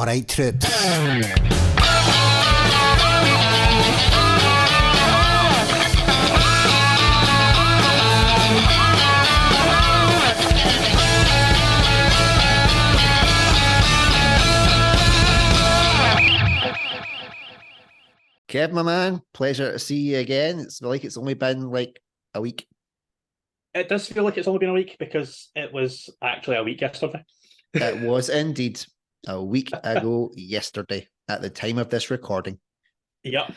All right, troops. Kev, my man, pleasure to see you again. It's like it's only been like a week. It does feel like it's only been a week because it was actually a week yesterday. It was indeed a week ago yesterday at the time of this recording. Yep.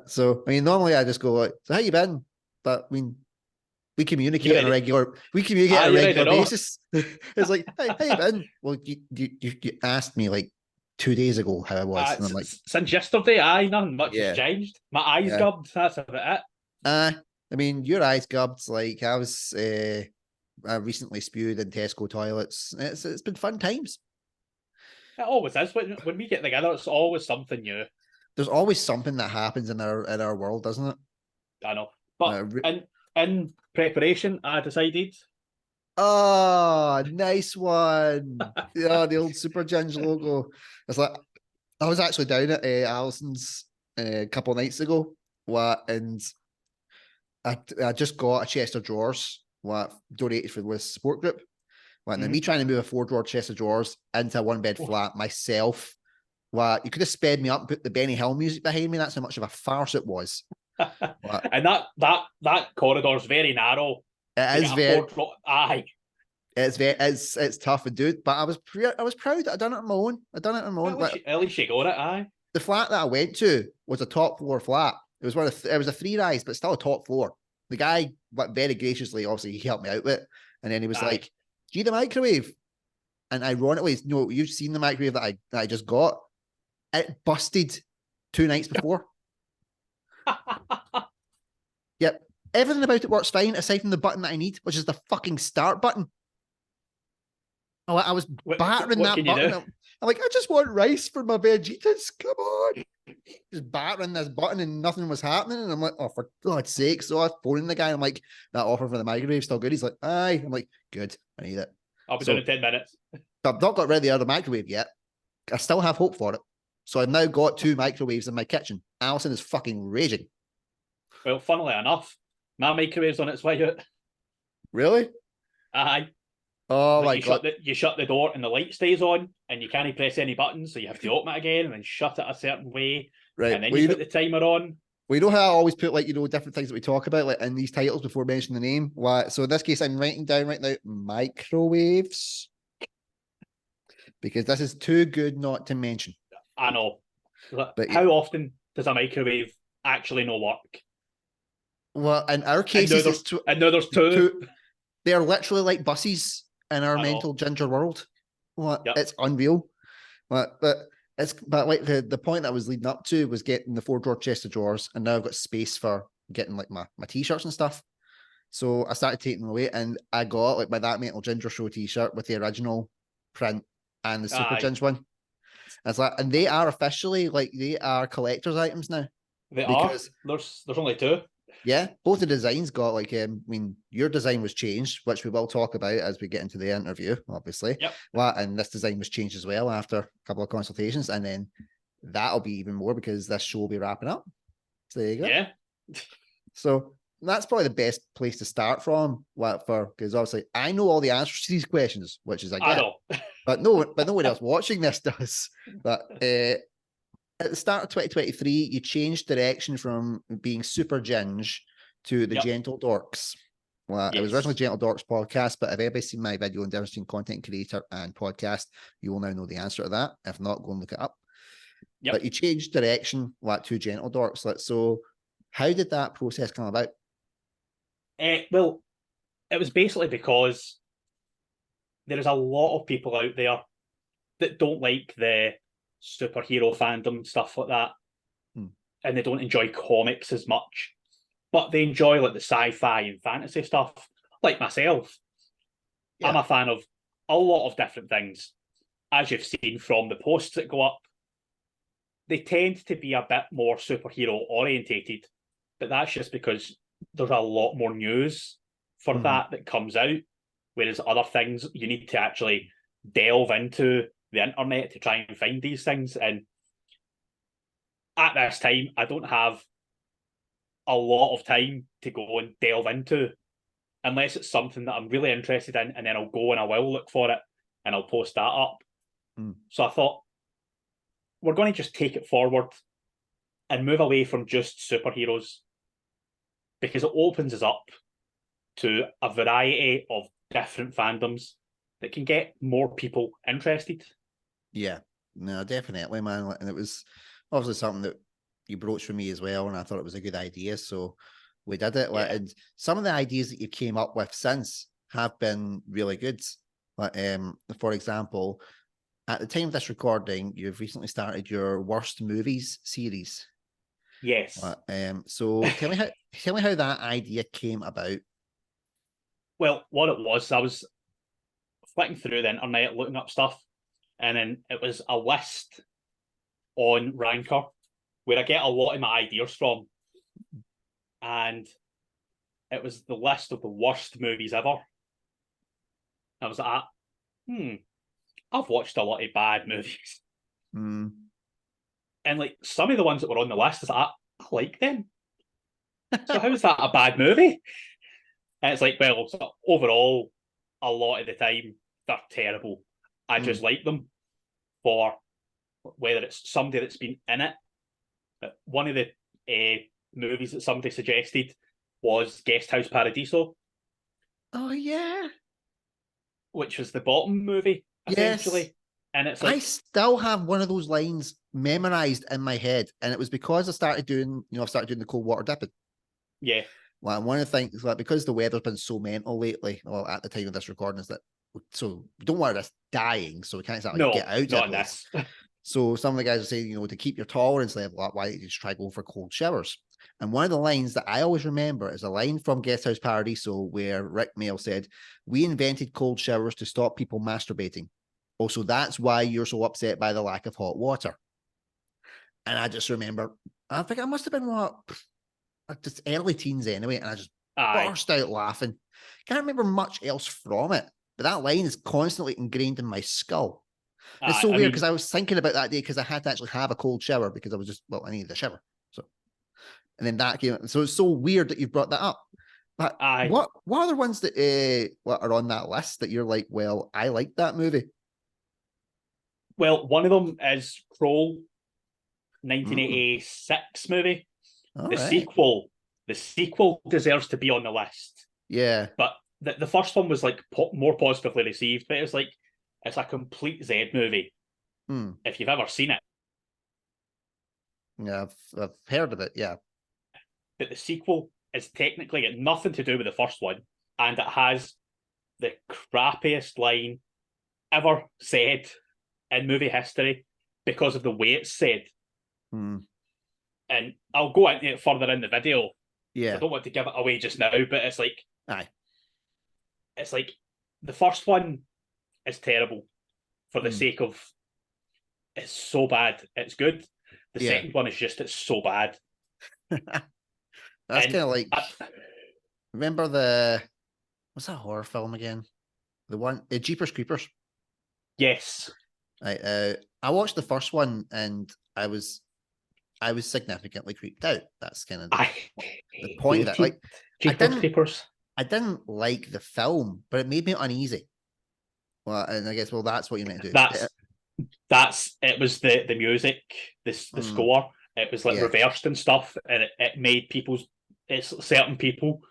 So, I mean, normally I just go like, so how you been? But I mean, we communicate on a regular basis. It's like, hey, how you been? Well, you asked me like 2 days ago how I was. And I'm like, since yesterday, nothing much has changed. My eyes gubbed, that's about it. I mean, your eyes gubbed, like I was I recently spewed in Tesco toilets. It's been fun times. It always is. When we get together, it's always something new. There's always something that happens in our world, doesn't it? I know. But in preparation, I decided. Oh, nice one. Yeah, the old Super Ginge logo. It's like I was actually down at Alison's a couple of nights ago, and I just got a chest of drawers donated for the support group. And then me trying to move a 4-drawer chest of drawers into a 1-bed flat myself. You could have sped me up and put the Benny Hill music behind me. That's how much of a farce it was. And that corridor's very narrow. It is very. It's tough to do, but I was proud that I done it on my own. At least you got it. Aye. The flat that I went to was a top floor flat. It was it was a 3-rise, but still a top floor. The guy, very graciously, obviously, he helped me out with it, and then he was like, "Do you need a microwave?" And ironically, you've seen the microwave that I just got. It busted 2 nights before. Yep, everything about it works fine aside from the button that I need, which is the fucking start button. Oh, I was battering that button. I'm like, I just want rice for my vegetas. Come on. Just battering this button and nothing was happening. And I'm like, oh, for God's sake. So I was phoning the guy. I'm like, that offer for the microwave still good? He's like, aye. I'm like, good. I need it. I'll be done in 10 minutes. I've not got rid of the other microwave yet. I still have hope for it. So I've now got 2 microwaves in my kitchen. Alison is fucking raging. Well, funnily enough, my microwave's on its way out. Really? Aye. Oh my God. You shut the door and the light stays on and you can't press any buttons, so you have to open it again and then shut it a certain way. Right. And then you put the timer on. We know how I always put different things that we talk about in these titles before mentioning the name. So in this case, I'm writing down right now microwaves because this is too good not to mention. I know. But how often does a microwave actually not work? Well, in our case, there's two. They're literally like buses in our mental ginger world. It's unreal. But like the point that I was leading up to was getting the 4-drawer chest of drawers, and now I've got space for getting like my t-shirts and stuff. So I started taking them away, and I got like my That Mental Ginger Show t-shirt with the original print and the Super Ginge one. And they are officially they are collector's items now. They are. There's only 2. Yeah, both the designs got your design was changed, which we will talk about as we get into the interview, obviously. Yep. And this design was changed as well after a couple of consultations, and then that'll be even more because this show will be wrapping up. So there you go. Yeah. So that's probably the best place to start from, because obviously I know all the answers to these questions, which is I know. but nobody else watching this does. But at the start of 2023, you changed direction from being Super Ginge to the Gentle Dorks. It was originally Gentle Dorks podcast, but if anybody's seen my video on difference between content creator and podcast, you will now know the answer to that. If not, go and look it up. Yep. But you changed direction to Gentle Dorks. So how did that process come about? Well, it was basically because there is a lot of people out there that don't like the superhero fandom, stuff like that, and they don't enjoy comics as much, but they enjoy the sci-fi and fantasy stuff, like myself. I'm a fan of a lot of different things, as you've seen from the posts that go up. They tend to be a bit more superhero orientated, but that's just because there's a lot more news for that comes out, whereas other things you need to actually delve into the internet to try and find these things. And at this time, I don't have a lot of time to go and delve into unless it's something that I'm really interested in, and then I'll go and I will look for it and I'll post that up. So I thought, we're going to just take it forward and move away from just superheroes, because it opens us up to a variety of different fandoms that can get more people interested. Yeah, no, definitely, man. And it was obviously something that you broached for me as well, and I thought it was a good idea. So we did it. Yeah. And some of the ideas that you came up with since have been really good. For example, at the time of this recording, you've recently started your worst movies series. Yes. So tell me how that idea came about. Well, what it was, I was flicking through the internet looking up stuff, and then it was a list on Ranker where I get a lot of my ideas from, and it was the list of the worst movies ever. I was like, I've watched a lot of bad movies. And like some of the ones that were on the list, I like them. So how is that a bad movie? And it's like, well, overall, a lot of the time, they're terrible. I just like them for whether it's somebody that's been in it. One of the movies that somebody suggested was Guest House Paradiso. Oh, yeah. Which was the bottom movie, essentially. Yes. And it's like, I still have one of those lines memorized in my head, and it was because I started doing the cold water dipping. Yeah. Well, one of the things, like, because the weather's been so mental lately, well, at the time of this recording, is that so we don't want us dying, so we can't exactly get out of this. So some of the guys are saying, to keep your tolerance level up, why don't you just try going for cold showers? And one of the lines that I always remember is a line from Guest House Paradiso where Rick Mail said, "We invented cold showers to stop people masturbating. Also, that's why you're so upset by the lack of hot water." And I just remember, I think I must have been just early teens anyway, and I just burst out laughing. Can't remember much else from it, but that line is constantly ingrained in my skull. It's so weird because I was thinking about that day because I had to actually have a cold shower because I was just, I needed a shower. So, and then that came. So it's so weird that you've brought that up. But what are the ones that are on that list that you're like, well, I like that movie? Well, one of them is Kroll, 1986 movie. The sequel deserves to be on the list. Yeah. But the first one was like more positively received, but it's like, it's a complete Z movie. If you've ever seen it. Yeah, I've heard of it, yeah. But the sequel is technically got nothing to do with the first one, and it has the crappiest line ever said in movie history because of the way it's said. And I'll go into it further in the video. Yeah. I don't want to give it away just now, but it's like, it's like the first one is terrible for the sake of it's so bad it's good. The second one is just it's so bad. That's kind of like remember what's that horror film again? The one Jeepers Creepers. Yes. I watched the first one and I was significantly creeped out. That's kind of the point of it. Like Jeepers Creepers. I didn't like the film, but it made me uneasy. Well, and I guess that's what you meant to do. It was the music, the score. It was like reversed and stuff, and it made certain people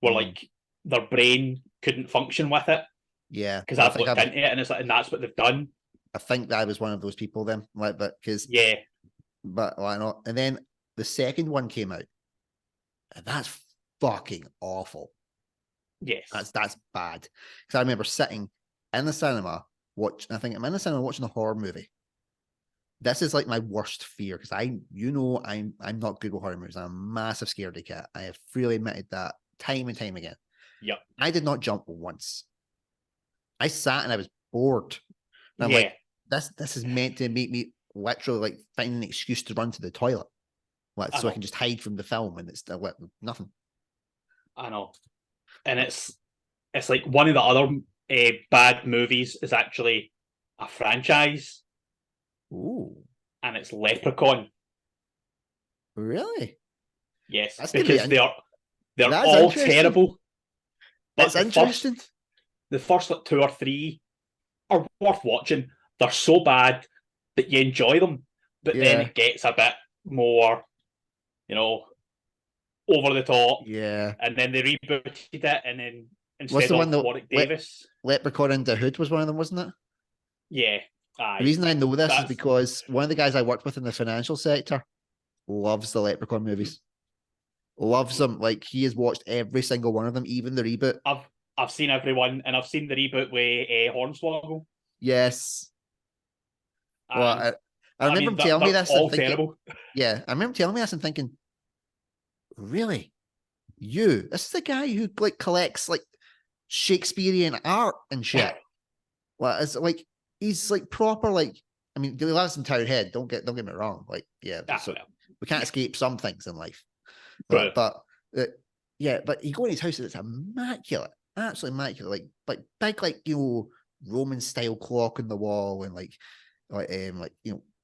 were like their brain couldn't function with it. Yeah, because I've looked into it, and it's like, and that's what they've done. I think that I was one of those people then, like, but because but why not? And then the second one came out, and that's fucking awful. Yes, that's bad. Because I remember sitting in the cinema I think I'm in the cinema watching a horror movie. This is like my worst fear because I'm not good with horror movies. I'm a massive scaredy cat. I have freely admitted that time and time again. Yep. I did not jump once. I sat and I was bored. And I'm like, this is meant to make me literally like find an excuse to run to the toilet. So I can just hide from the film, and it's nothing. I know. And it's like one of the other bad movies is actually a franchise. Ooh, And it's Leprechaun. really? Yes, That's gonna be because they're that's all interesting. terrible. But It's interesting. the first like 2 or 3 are worth watching. They're so bad that you enjoy them, but then Yeah, it gets a bit more, you know, over the top. yeah. And then they rebooted it, and then What's instead the one of that Warwick Davis, Leprechaun in the Hood was one of them, wasn't it? yeah, The aye, reason I know this is that's because one of the guys I worked with in the financial sector loves the Leprechaun movies. Loves them. Like he has watched every single one of them, even the reboot. I've seen everyone, and I've seen the reboot with Hornswoggle, Yes. Well, and I I remember mean him telling me they're this and all thinking, terrible. yeah, I remember him telling me this and thinking, really? You? This is the guy who like collects like Shakespearean art and shit. Well, it's like he's like proper like I mean, he lives in Town Head. Don't get me wrong. Like, yeah, so Well, we can't escape some things in life. true. But yeah, but you go in his house and it's immaculate, absolutely immaculate. Like big, like Roman style clock on the wall and like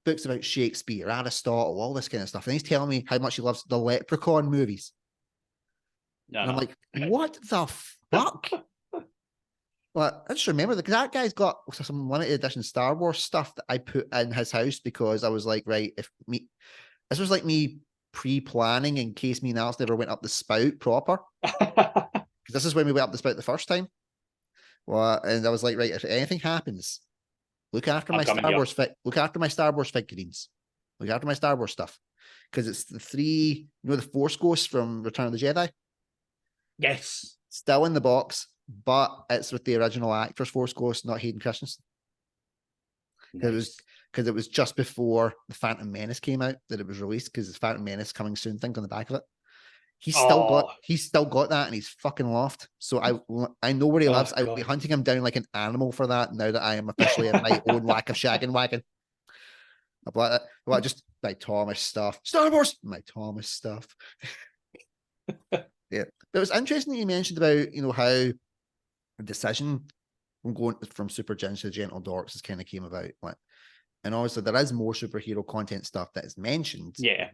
books about Shakespeare, Aristotle, all this kind of stuff. And he's telling me how much he loves the Leprechaun movies. No, And I'm no. like, what the fuck? Well, I just remember that guy's got some limited edition Star Wars stuff that I put in his house because I was like, right, this was like me pre-planning in case me and Alex never went up the spout proper. Because this is when we went up the spout the first time. Well, and I was like, right, if anything happens, look after I'm my coming Star here. Wars look after my Star Wars figurines. Look after my Star Wars stuff. Because it's the three, the Force Ghosts from Return of the Jedi. Yes. Still in the box, but it's with the original actors Force Ghost, not Hayden Christensen. Nice. Because it was just before the Phantom Menace came out that it was released. Because the Phantom Menace coming soon thing on the back of it. He's still got that and he's fucking loft. So I know where he lives. I will be hunting him down like an animal for that now that I am officially in my own whack of shagging wagon. Well, just my Thomas stuff. Star Wars, my Thomas stuff. Yeah. But it was interesting that you mentioned about, how a decision from going from Super Gens to Gentle Dorks has kind of came about. Like, and obviously there is more superhero content stuff that is mentioned. Yeah.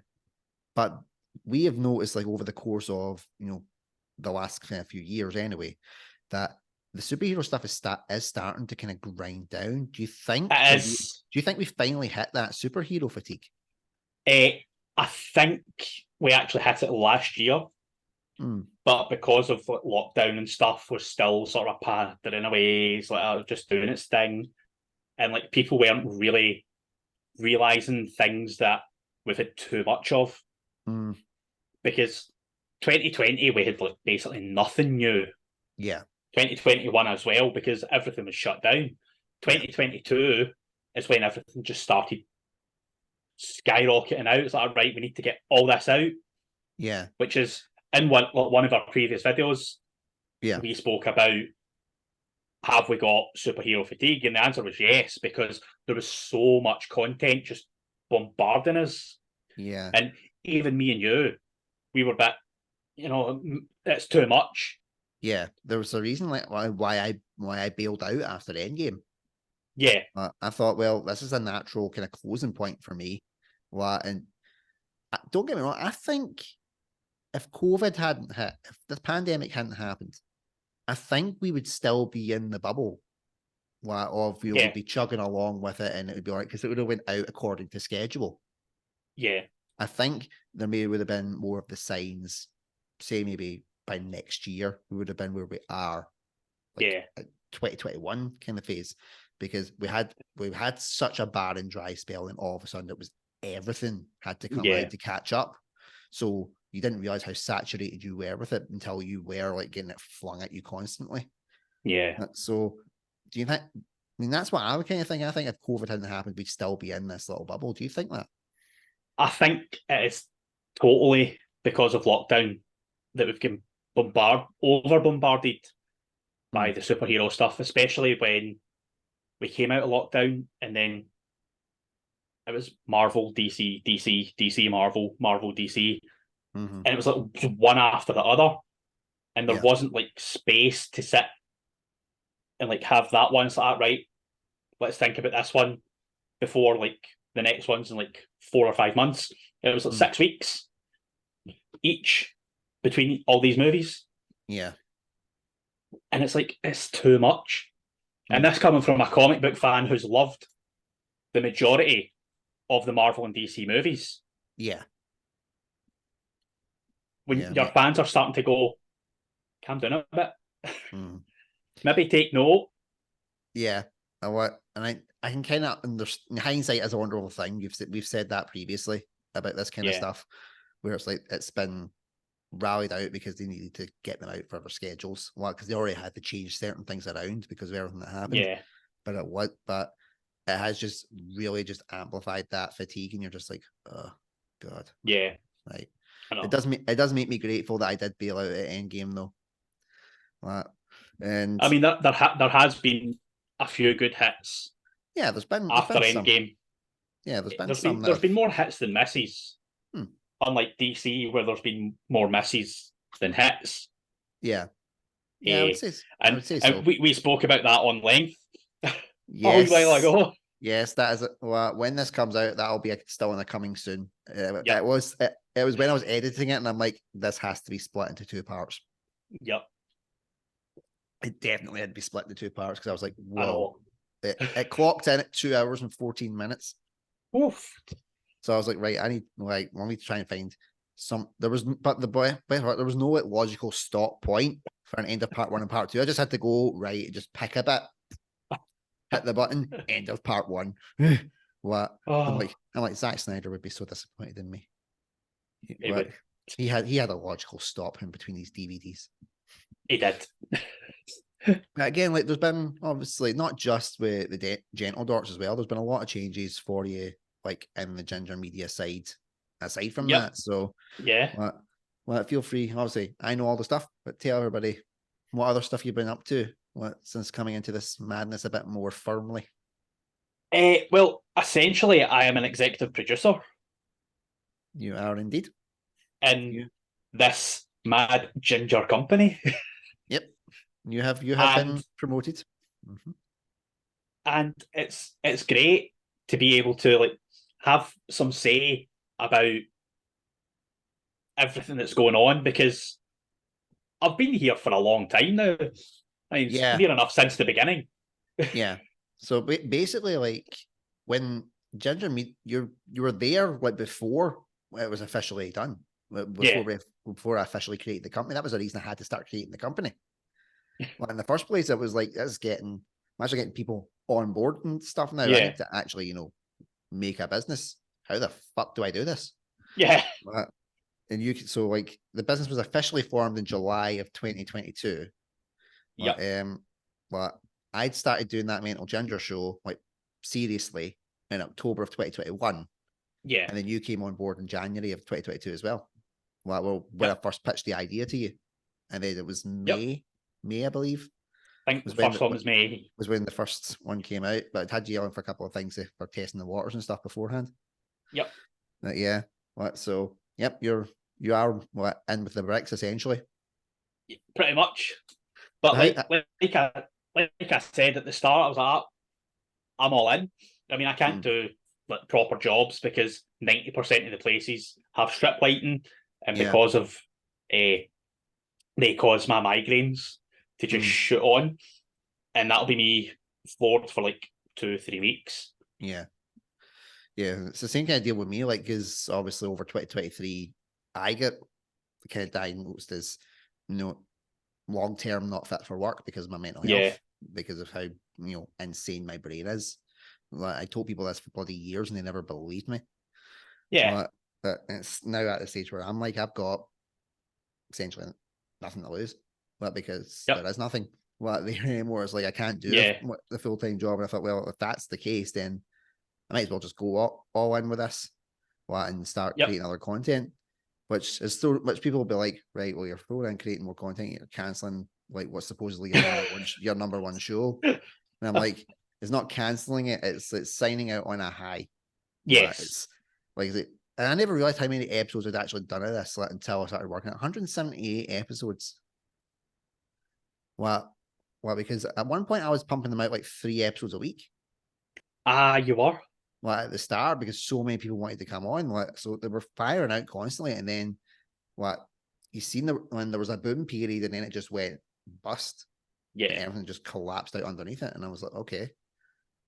But we have noticed, like over the course of the last kind of few years, anyway, that the superhero stuff is starting to kind of grind down. Do you think? Do you think we finally hit that superhero fatigue? I think we actually hit it last year, but because of like, lockdown and stuff, was still sort of pandering away, like just doing its thing, and like people weren't really realizing things that we've had too much of. Because 2020 we had like basically nothing new. Yeah. 2021 as well, because everything was shut down. 2022 is when everything just started skyrocketing out. It's like, right, we need to get all this out. Yeah. Which is in one of our previous videos. Yeah. We spoke about, have we got superhero fatigue? And the answer was yes, because there was so much content just bombarding us. Yeah. And even me and you, we were a bit, it's too much. Yeah, there was a reason like why I bailed out after Endgame. Yeah, I thought, well, this is a natural kind of closing point for me. And don't get me wrong, I think if COVID hadn't hit, if the pandemic hadn't happened, I think we would still be in the bubble. We'd be chugging along with it, and it would be all right because it would have went out according to schedule. Yeah, I think there maybe would have been more of the signs, say maybe by next year, we would have been where we are. Like 2021 kind of phase, because we had such a barren dry spell, and all of a sudden it was everything had to come out to catch up. So you didn't realize how saturated you were with it until you were like getting it flung at you constantly. Yeah. So do you think? I mean, that's what I would kind of think. I think if COVID hadn't happened, we'd still be in this little bubble. Do you think that? I think it is totally because of lockdown that we've been over bombarded by the superhero stuff, especially when we came out of lockdown and then it was Marvel, DC, DC, DC, Marvel, Marvel, DC. And it was like one after the other. And there wasn't like space to sit and like have that one. So right, let's think about this one before like the next one's in like 4 or 5 months. It was like 6 weeks each between all these movies. Yeah. And it's like, it's too much. And this coming from a comic book fan who's loved the majority of the Marvel and DC movies. Yeah. When your fans are starting to go, calm down a bit. Maybe take note. Yeah. And I can kind of understand. Hindsight is a wonderful thing. We've said that previously about this kind of stuff, where it's like it's been rallied out because they needed to get them out for their schedules. Well, because they already had to change certain things around because of everything that happened. Yeah. But it has just really just amplified that fatigue, and you're just like, oh God. Yeah. Right. It does make me grateful that I did bail out at Endgame though. And I mean, there has been a few good hits. Yeah, there's been after some. Endgame. Yeah, there's been more hits than misses. Unlike DC, where there's been more misses than hits. Yeah. Yeah, I would say so. We spoke about that on length. Yes. A while ago. Yes, that is it. Well, when this comes out, that'll be still in the coming soon. It was when I was editing it, and I'm like, this has to be split into 2 parts. Yep. It definitely had to be split into 2 parts because I was like, whoa. It clocked in at 2 hours and 14 minutes. Oof. So I was like, right, I need to try and find some. There was no logical stop point for an end of part 1 and part 2. I just had to go right, just pick a bit, hit the button, end of part 1. What? I'm like Zack Snyder would be so disappointed in me. He had a logical stop in between these DVDs. He did. Again, like there's been obviously not just with the Gentle Dorks as well. There's been a lot of changes for you, like in the Ginger Media side. Aside from that, so yeah. Well, feel free. Obviously, I know all the stuff, but tell everybody what other stuff you've been up to. Since coming into this madness a bit more firmly. Well, essentially, I am an executive producer. You are indeed. In this mad ginger company. Yep. You have been promoted. And it's great to be able to like have some say about everything that's going on, because I've been here for a long time now. I mean, it's near enough since the beginning. Yeah. So basically, like when Ginger Meat, you were there like before it was officially done. Before I officially created the company. That was the reason I had to start creating the company. Well, in the first place, it was like I'm actually getting people on board and stuff now. I need to actually, make a business. How the fuck do I do this? Yeah. And so like the business was officially formed in July of 2022. But I'd started doing that Mental Ginger show like seriously in October of 2021. Yeah. And then you came on board in January of 2022 as well. Well, when I first pitched the idea to you. And then it was May, I believe. I think the first one was May. Was when the first one came out, but it had you on for a couple of things for testing the waters and stuff beforehand. Yep. Yeah. So, yep, you are in with the bricks essentially. Pretty much. But like I said at the start, I was like, I'm all in. I mean, I can't do like proper jobs because 90% of the places have strip lighting, and because of they cause my migraines to just shoot on, and that'll be me floored for like 2-3 weeks. Yeah, it's the same kind of deal with me. Like, because obviously over 2023, I get kind of diagnosed as long term not fit for work because of my mental health, because of how insane my brain is. Like, I told people this for bloody years and they never believed me. Yeah, but it's now at the stage where I'm like, I've got essentially nothing to lose, because there is nothing. There anymore. It's like I can't do the full-time job. And I thought, well, if that's the case, then I might as well just go all in with this, and start creating other content. Which people will be like, right, well, you're throwing in creating more content, you're canceling like what's supposedly your number one show. And I'm like, it's not canceling it, it's signing out on a high. Yes. It's like, and I never realized how many episodes I'd actually done of this until I started working at 178 episodes. Well, because at one point I was pumping them out like 3 episodes a week. You were. Like at the start, because so many people wanted to come on, like so they were firing out constantly, and then what you seen when there was a boom period, and then it just went bust. Yeah. And everything just collapsed out underneath it, and I was like, okay,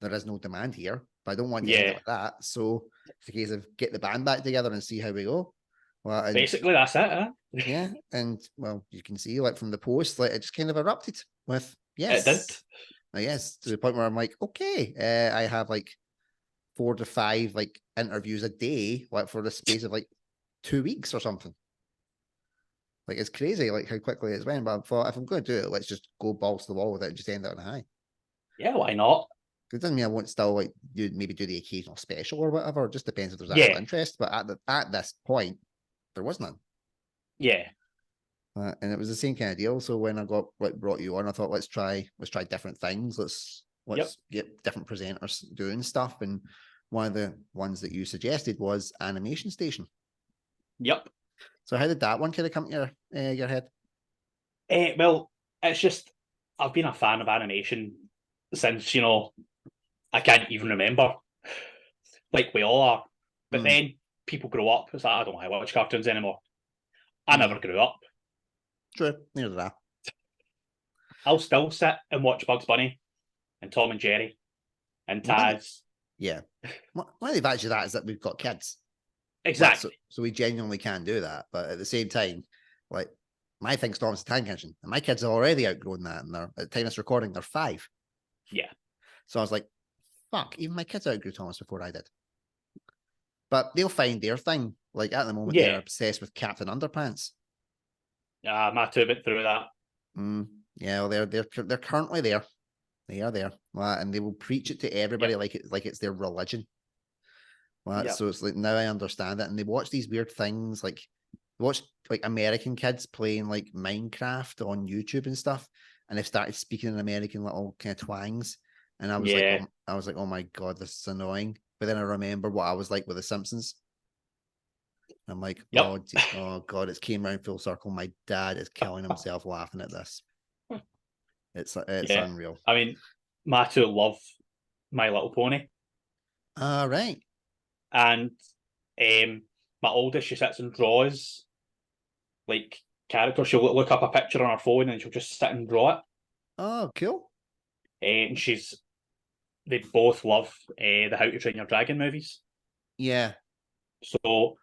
there is no demand here, but I don't want to end Yeah. it like that. So it's a case of get the band back together and see how we go. Well, and Basically, that's it. Huh? yeah, and well, you can see like from the post, like it just kind of erupted with It did. yes, to the point where I'm like, okay, I have like 4 to 5 like interviews a day, like for the space of like 2 weeks or something. Like it's crazy, like how quickly it's went. But I thought if I'm going to do it, let's just go balls to the wall with it and just end it on a high. Yeah, why not? It doesn't mean I won't still like maybe do the occasional special or whatever. It just depends if there's actual Yeah. interest. But at this point, there was none. Yeah. And it was the same kind of deal. So when I got like brought you on, I thought let's try different things. Let's Yep. get different presenters doing stuff. And one of the ones that you suggested was Animation Station. Yep. So how did that one kind of come to your head? Well, it's just I've been a fan of animation since I can't even remember. Like we all are. But then people grow up. It's like I don't want to watch cartoons anymore. I never grew up. True, neither did I. I'll still sit and watch Bugs Bunny and Tom and Jerry and Taz. Yeah. One of the advantages of that is that we've got kids. Exactly. So we genuinely can do that. But at the same time, like my thing's Thomas the Tank Engine, and my kids have already outgrown that. And at the time it's recording, they're 5. Yeah. So I was like, fuck, even my kids outgrew Thomas before I did. But they'll find their thing. Like at the moment, they're obsessed with Captain Underpants. Yeah, my two went through that. Yeah, well, they're currently there. They are there, and they will preach it to everybody like it's their religion. So it's like now I understand it, and they watch these weird things like watch like American kids playing like Minecraft on YouTube and stuff, and they've started speaking in American little kind of twangs, and I was like, oh my god, this is annoying. But then I remember what I was like with The Simpsons. I'm like, oh god, it's came around full circle. My dad is killing himself laughing at this. It's unreal. I mean, my two love My Little Pony. All right. And my oldest, she sits and draws like characters. She'll look up a picture on her phone and she'll just sit and draw it. Oh, cool. And they both love the How to Train Your Dragon movies. Yeah. So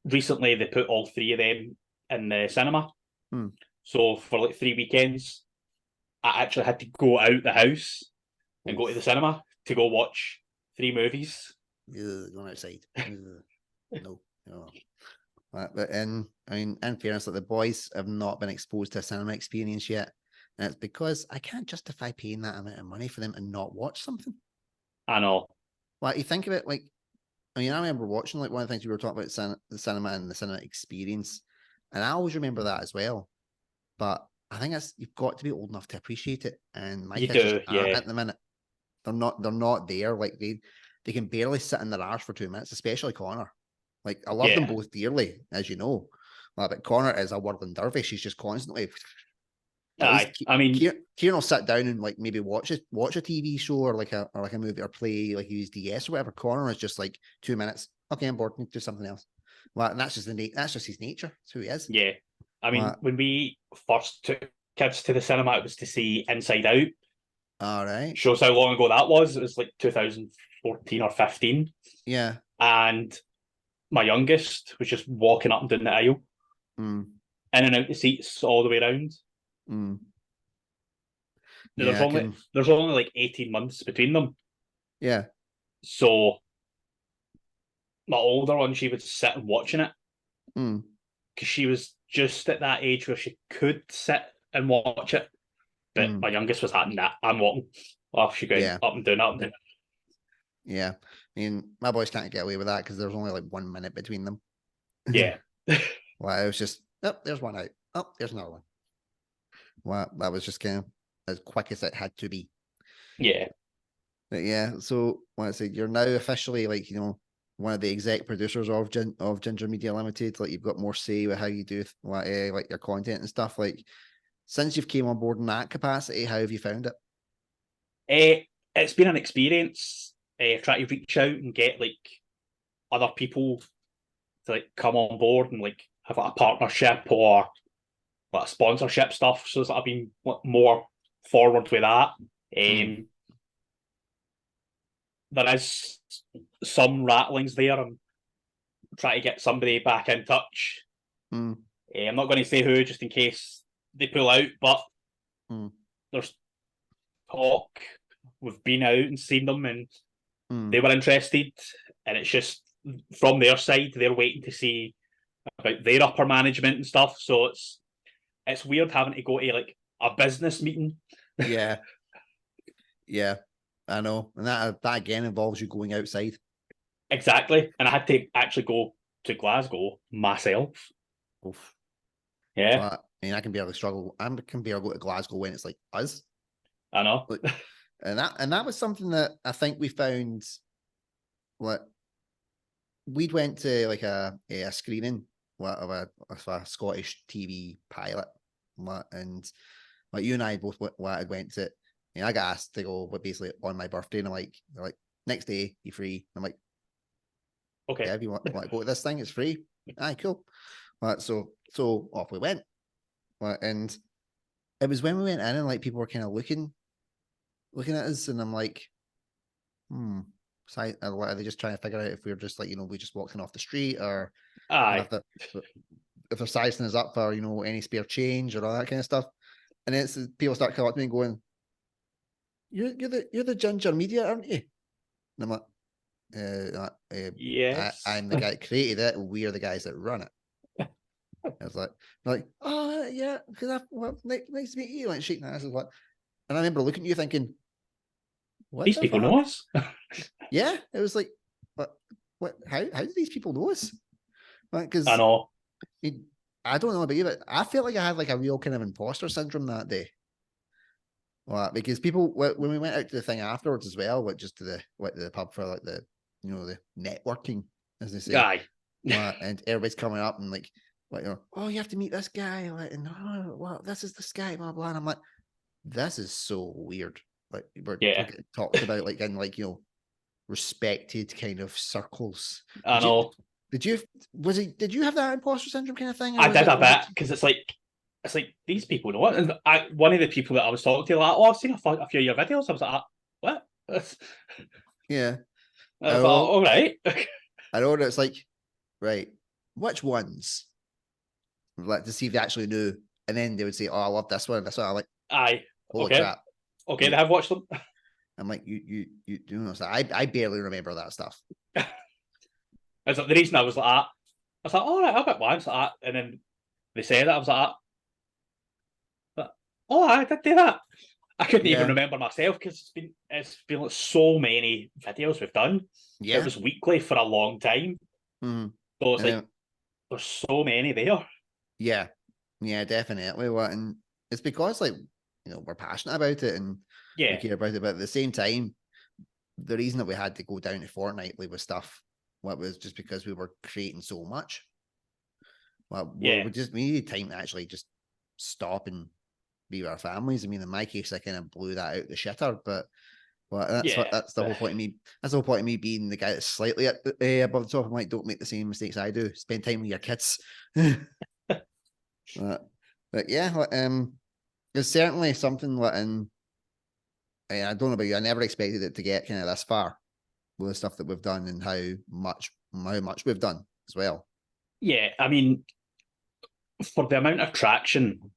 recently they put all 3 of them in the cinema. So for like 3 weekends, I actually had to go out the house and go to the cinema to go watch 3 movies. Going outside. No. But in fairness, like the boys have not been exposed to a cinema experience yet. And it's because I can't justify paying that amount of money for them and not watch something. I know. Like you think of it, like I remember watching like one of the things we were talking about the cinema and the cinema experience, and I always remember that as well. But I think you've got to be old enough to appreciate it, and my kids just aren't at the minute. They're not there. Like they can barely sit in their arse for 2 minutes, especially Connor. Like I love them both dearly, as you know. But Connor is a whirling dervish. He's just constantly. Kieran will sit down and like maybe watch a TV show or like a movie or play like use DS or whatever. Connor is just like 2 minutes. Okay, I'm bored. Need to do something else. Well, and that's just his nature. That's who he is. Yeah, I mean, when we first took kids to the cinema, it was to see Inside Out. All right. Shows how long ago that was. It was like 2014 or 15. Yeah. And my youngest was just walking up and down the aisle, in and out the seats all the way around. There's only like 18 months between them. Yeah. So my older one, she would sit and watching it because she was just at that age where she could sit and watch it. But my youngest was like, nah, I'm walking. Off she going up and down. Yeah. I mean, my boys can't get away with that because there's only like 1 minute between them. Yeah. Well, it was just, there's one out. Oh, there's another one. Well, that was just kind of as quick as it had to be. Yeah. But yeah, so when I say you're now officially like, one of the exec producers of Ginger Media Limited, like you've got more say with how you do like your content and stuff. Like since you've came on board in that capacity, how have you found it? It's been an experience. try to reach out and get like other people to like come on board and like have like, a partnership or like sponsorship stuff. So I've been more forward with that. There is some rattlings there. I'm trying to get somebody back in touch. I'm not going to say who, just in case they pull out, but there's talk. We've been out and seen them, and they were interested. And it's just from their side, they're waiting to see about their upper management and stuff. So it's weird having to go to like a business meeting. Yeah. Yeah, I know. And that again involves you going outside. Exactly. And I had to actually go to Glasgow myself. Oof. Yeah. So I mean, I can barely struggle. I can barely go to Glasgow when it's like us. I know. Like, and that was something that I think we found. What we'd went to like a screening of a Scottish TV pilot, and like you and I both went to. And I got asked to go, but basically on my birthday, and they're like, next day, you free? I'm like, okay, yeah, if you want to go to this thing, it's free. Aye, cool. So off we went. And it was when we went in and like people were kind of looking at us, and I'm like, so are they just trying to figure out if we're just like, we just walking off the street, or if they're sizing us up for, any spare change or all that kind of stuff. And then people start coming up to me and going, You're the Ginger Media, aren't you? And I'm like, yes. I'm the guy that created it. We're the guys that run it. I was like, oh yeah, because nice to meet you. Like shaking hands, and I remember looking at you thinking, what? These people know us. Yeah, it was like, what? How do these people know us? Because I know. I don't know about you, but I felt like I had like a real kind of imposter syndrome that day. Well, because people, when we went out to the thing afterwards as well, just to the pub for like the networking, as they say. Aye. And everybody's coming up and like, oh, you have to meet this guy, and this is this guy, blah blah. And I'm like, this is so weird. Like we're getting talked about like in like respected kind of circles. I know. Did you have that imposter syndrome kind of thing? I did a bit because it's like these people know it. And one of the people that I was talking to, like, oh, I've seen a few of your videos. I was like, what? Yeah. I was like, all right. I know it's like, right, which ones? Like to see if they actually knew, and then they would say, "Oh, I love this one, this one." I'm like, "Aye, holy crap!" Okay, they have watched them. I'm like, you do know that? I barely remember that stuff. It's like the reason I was like that. I was like, "All right, I'll bet once like that," and then they said that I was like, "Oh, I did do that." I couldn't even remember myself because it's been like so many videos we've done. Yeah, it was weekly for a long time. So it's like there's so many there. Yeah, definitely. And it's because like we're passionate about it and we care about it. But at the same time, the reason that we had to go down to fortnightly with stuff, was just because we were creating so much. We needed time to actually just stop and be with our families. I mean, in my case, I kind of blew that out the shitter, but that's the whole point of me. That's the whole point of me being the guy that's slightly above the top. I'm like, don't make the same mistakes I do. Spend time with your kids. But yeah, there's certainly something that I don't know about you. I never expected it to get kind of this far with the stuff that we've done and how much we've done as well. Yeah, I mean, for the amount of traction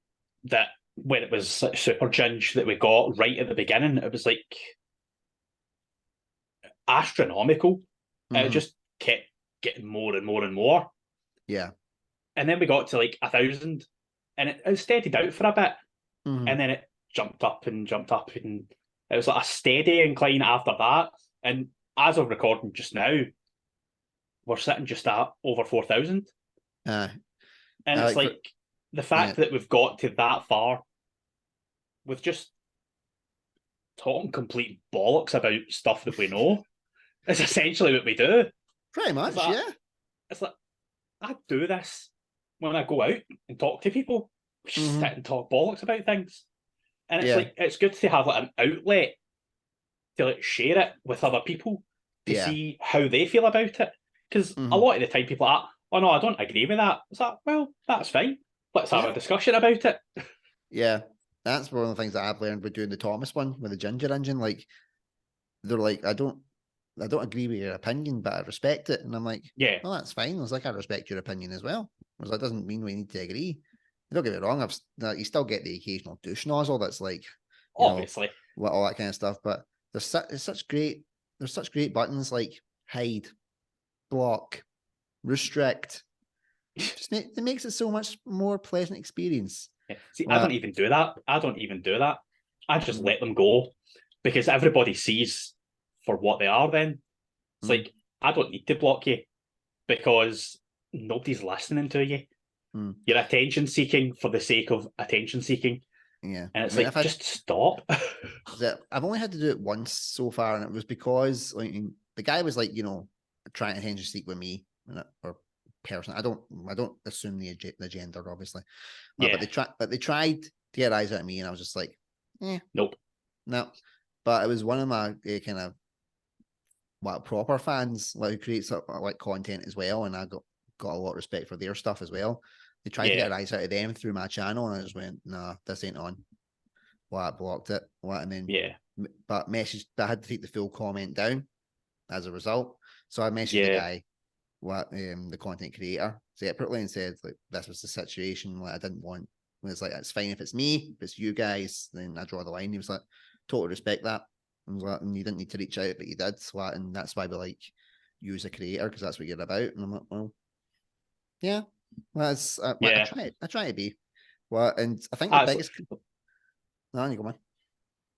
that when it was Super Ginge that we got right at the beginning, it was like astronomical. It just kept getting more and more and more. Yeah. And then we got to like 1,000 and it steadied out for a bit. And then it jumped up and it was like a steady incline after that. And as of recording just now, we're sitting just at over 4,000. And it's like the fact that we've got to that far with just talking complete bollocks about stuff that we know is essentially what we do. Pretty much, It's like, I do this when I go out and talk to people. Just sit and talk bollocks about things. And it's like, it's good to have like an outlet to like share it with other people. to see how they feel about it. Because a lot of the time people are, oh no, I don't agree with that. It's like, well, that's fine. Let's have a discussion about it. Yeah. That's one of the things that I've learned with doing the Thomas one with the Ginger Engine. Like, they're like, I don't agree with your opinion, but I respect it. And I'm like, yeah, well, that's fine. I was like, I respect your opinion as well. I was like, doesn't mean we need to agree. Don't get me wrong. You still get the occasional douche nozzle that's like, obviously, all that kind of stuff. But there's such great buttons like hide, block, restrict. It makes it so much more pleasant experience. Yeah. See, I don't even do that. I just let them go because everybody sees for what they are. Then it's like, I don't need to block you because nobody's listening to you. You're attention seeking for the sake of attention seeking. Yeah. And it's just stop. I've only had to do it once so far, and it was because like the guy was like, trying to attention seek with me or person. I don't assume the gender, obviously. Yeah. But they tried to get eyes out of me, and I was just like, nope. No. But it was one of my kind of proper fans who creates like content as well, and I got a lot of respect for their stuff as well. They tried to get eyes out of them through my channel, and I just went, nah, this ain't on. I blocked it. And then but I had to take the full comment down as a result. So I messaged the guy, the content creator, separately, and said like this was the situation. Like I didn't want. When it's like it's fine if it's me, if it's you guys, then I draw the line. He was like, totally respect that. And you didn't need to reach out, but you did. So and that's why we like you as a creator because that's what you're about. And I'm like, well, yeah, that's I try to be. Well, and I think the biggest. No, you go, man.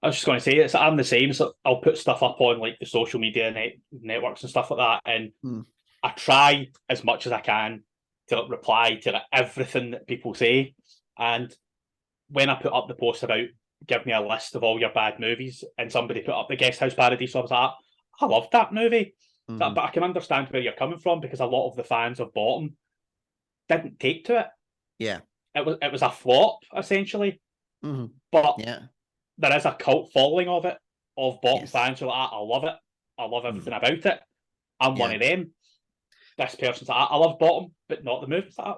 I was just going to say I'm the same. So I'll put stuff up on like the social media networks and stuff like that, and I try as much as I can to reply to everything that people say. And when I put up the post about give me a list of all your bad movies, and somebody put up the Guest House Parody, so I was like, I loved that movie. But I can understand where you're coming from because a lot of the fans of Bottom didn't take to it. Yeah, it was a flop essentially. But there is a cult following of it, of Bottom fans who are like, I love it. I love everything about it. I'm one of them. This person's like, I love Bottom, but not the movie. Like,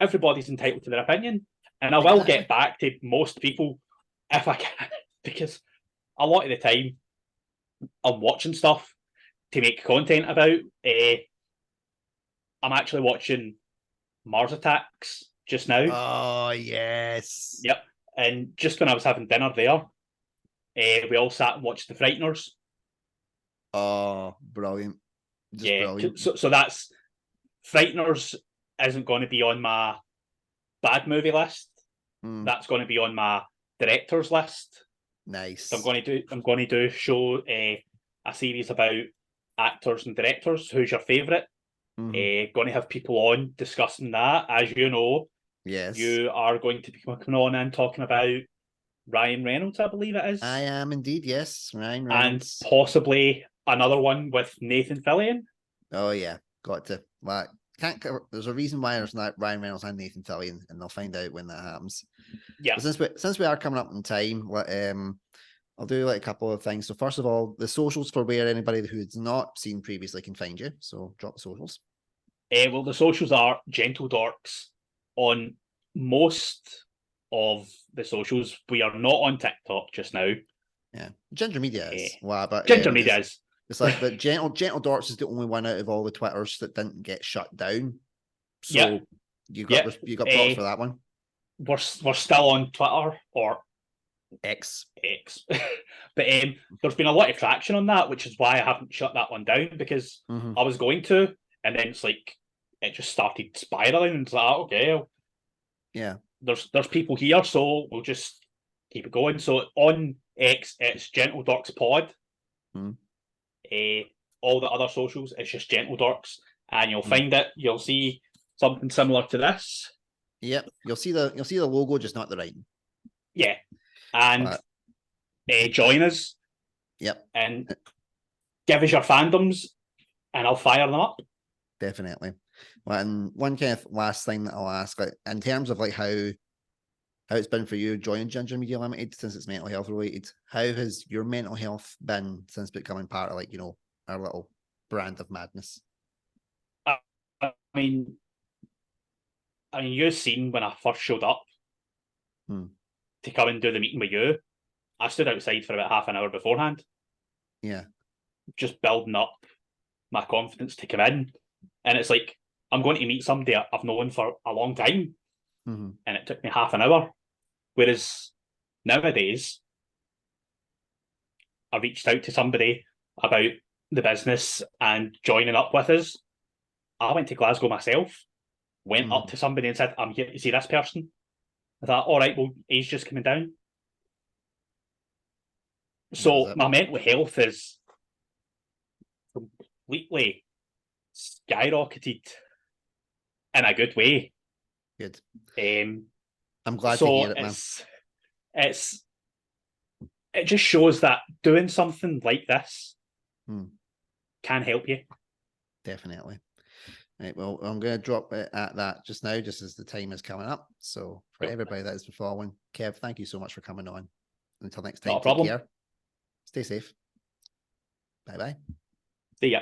everybody's entitled to their opinion. And I will get back to most people if I can, because a lot of the time I'm watching stuff to make content about. I'm actually watching Mars Attacks just now. Oh, yes. Yep. And just when I was having dinner there, we all sat and watched The Frighteners. Oh, brilliant. Brilliant. So that's Frighteners isn't going to be on my bad movie list. That's going to be on my director's list. Nice. So I'm going to show a series about actors and directors. Who's your favourite? Going to have people on discussing that. As you know, you are going to be coming on and talking about Ryan Reynolds, I believe it is. I am indeed, yes. Ryan Reynolds. And possibly another one with Nathan Fillion. Oh, yeah. Got to. Like, there's a reason why there's not Ryan Reynolds and Nathan Fillion, and they'll find out when that happens. Yeah. But since we are coming up in time, I'll do like a couple of things. So first of all, the socials for where anybody who's not seen previously can find you. So drop the socials. Well, the socials are Gentle Dorks on most of the socials. We are not on TikTok just now. Yeah, Ginger Media is. But Ginger Media is. It's like, but Gentle Dorks is the only one out of all the Twitters that didn't get shut down. So you got props for that one. We're still on Twitter or X. But there's been a lot of traction on that, which is why I haven't shut that one down, because I was going to, and then it's like it just started spiraling, and it's like, okay, there's people here, so we'll just keep it going. So on X, it's Gentle Dorks Pod. All the other socials, it's just Gentle Dorks, and you'll find it. You'll see something similar to this. Yep, you'll see the logo, just not the writing. Yeah, and join us. Yep, and give us your fandoms, and I'll fire them up. Definitely. Well, and one kind of last thing that I'll ask, like in terms of like how it's been for you joining Ginger Media Limited, since it's mental health related, how has your mental health been since becoming part of, like, our little brand of madness. I mean, you've seen when I first showed up to come and do the meeting with you, I stood outside for about half an hour beforehand. Yeah. Just building up my confidence to come in. And it's like, I'm going to meet somebody I've known for a long time. And it took me half an hour. Whereas nowadays, I reached out to somebody about the business and joining up with us. I went to Glasgow myself, went up to somebody and said, I'm here to see this person. I thought, all right, well, he's just coming down. So my mental health is completely skyrocketed in a good way. Good. I'm glad to hear it, man. It just shows that doing something like this can help you. Definitely. Right, well, I'm going to drop it at that just now, just as the time is coming up. So for everybody that has been following, Kev, thank you so much for coming on. Until next time, take care. Stay safe. Bye-bye. See ya.